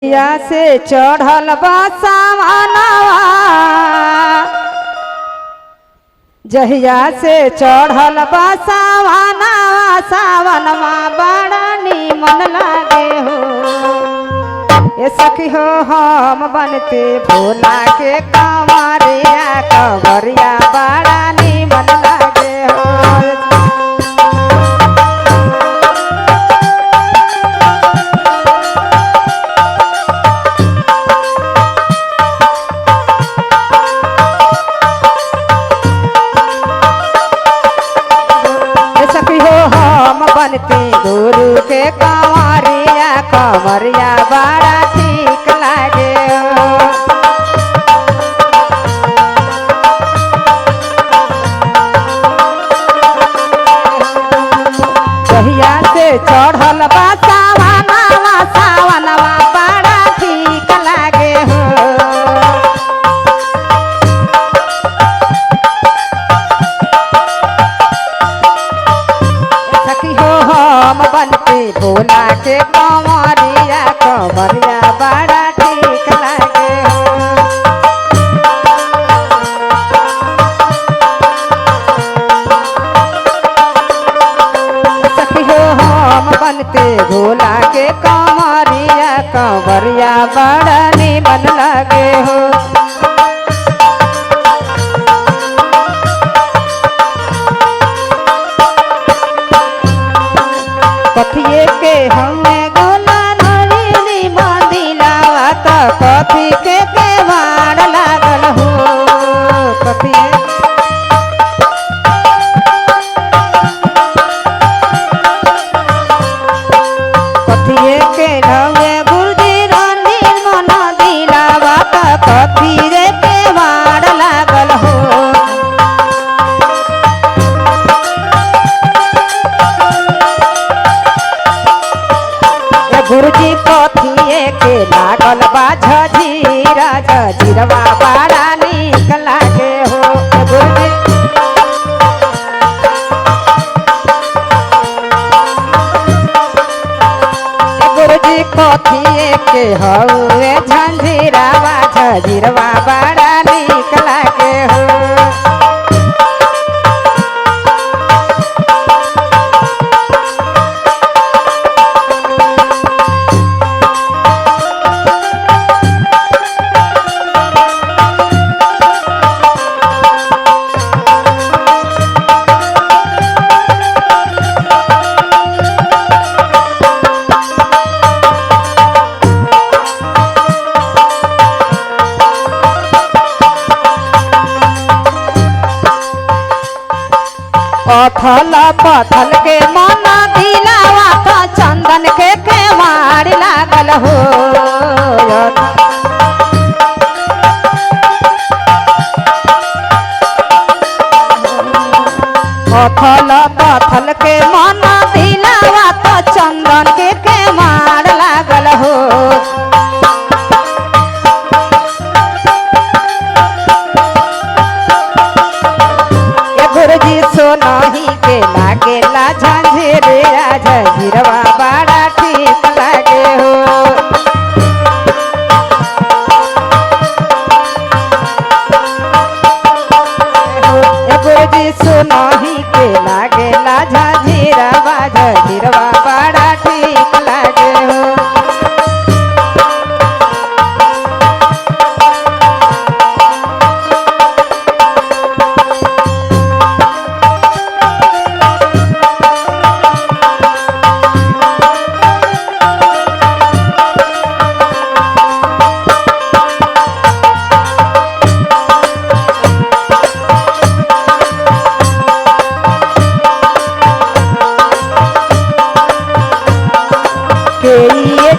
या से चढ़ल बा सावनवा, जहिया से चढ़ल बा सावनवा, सावनवा बड़ा नीमन लागे हो। ए सखी हो हम बनते भोला के कंवरिया, कंवरिया बड़ा नीमन लागे हो। बनते गुरु के कंवरिया, कंवरिया बड़ा ठीक लागे हो। जहिया से चढ़ल बा सावनवा, सावनवा बड़ा ठीक लागे हो। बनते भोला के कंवरिया, कंवरिया बड़ा ठीक लागे हो। सखी हो हम बनते भोला के कंवरिया, कंवरिया बड़ा नीमन लागे हो। कथिए के हमें गोला नड़ी मंदिलावा, तो कथी के केवाड़ लागल हो। कथिए कथिए के हमें गुरुजी रानी मन दिलावा, तो कथी रे केवाड़ लागल हो। गुरुजी कथिए के लागल बा झजीरा, झजीरवा बड़ा नीक लागे हो। गुरुजी गुरुजी कथिए के हउए झंझीरावा, झजीरवा बड़ा नीक लागे हो। पथल पथल के मन दिलावा, तो चंदन के केवाड़ लागल हो। पथल पथल के मन दिलावा, तो चंदन के केवाड़ लागल हो। गुरुजी सोनही के लागेला झंझेरिया, झंझीरवा बड़ा ठीक लागे हो। गुरुजी सोनही के लागेला झंझीरवा, झंझीरवा बड़ा ठीक लागे हो।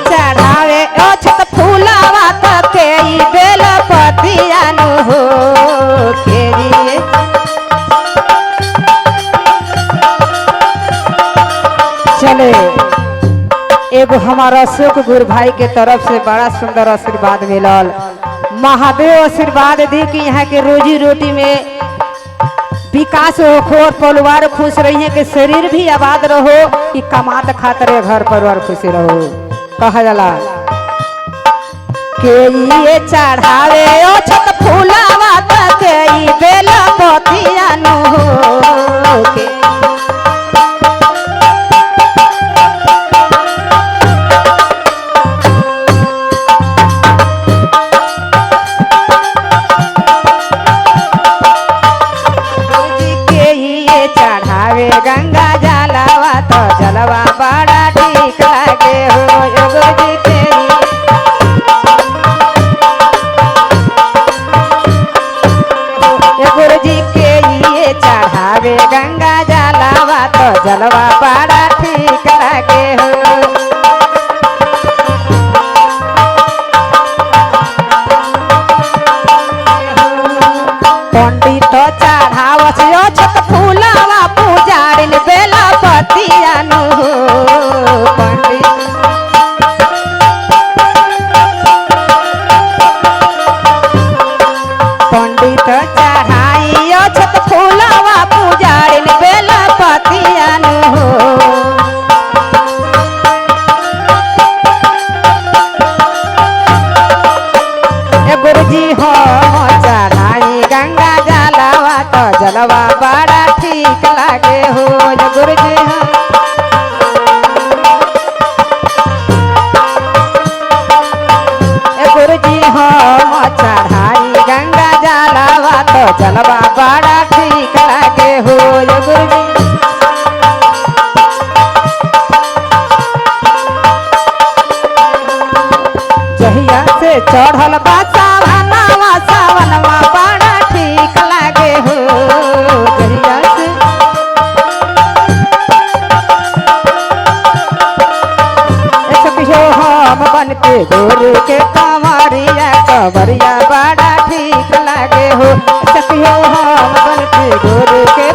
चढ़ावे अछत फूलावा, तो केई बेल पतियानु हो। चले एगो हमारा अशोक गुरु भाई के तरफ से बड़ा सुंदर आशीर्वाद मिलल। महादेव आशीर्वाद दी कि यहाँ के रोजी रोटी में विकास हो, परिवार खुश रही है, कि शरीर भी आबाद रहो, कि कमात खातर घर परिवार खुश रहो। कहा जाला के ये चढ़ावे ओ छत फूलावा के ई बेला पतिया नु हो के चढ़ावे गंगा जलवा तो जलवा बड़ा ठीक लागे हो गुरुजी के गुरुजी के ये चढ़ावे गंगा जलवा तो जलवा बड़ा ठीक लागे हो पंडित चढ़ावस छत फूलावा पूजारिन बेला पतिया नु पंडित पंडित चढ़ाई छत फूलावा पूजारिन बेला पतिया नु गुरुजी हो चढ़ाई गंगा जलवा तो जलवा बड़ा ठीक लागे हो गुरुजी हो गुरुजी हो चढ़ाई गंगा जलवा तो जलवा बड़ा ठीक लागे हो गुरुजी जहिया से चढ़ल बा सावनवा सावनवा बड़ा ठीक लागे हो जहिया से सखियो हम बन के गोरे के कंवरिया कंवरिया बड़ा ठीक लागे हो सखियो हम बन के गोरे के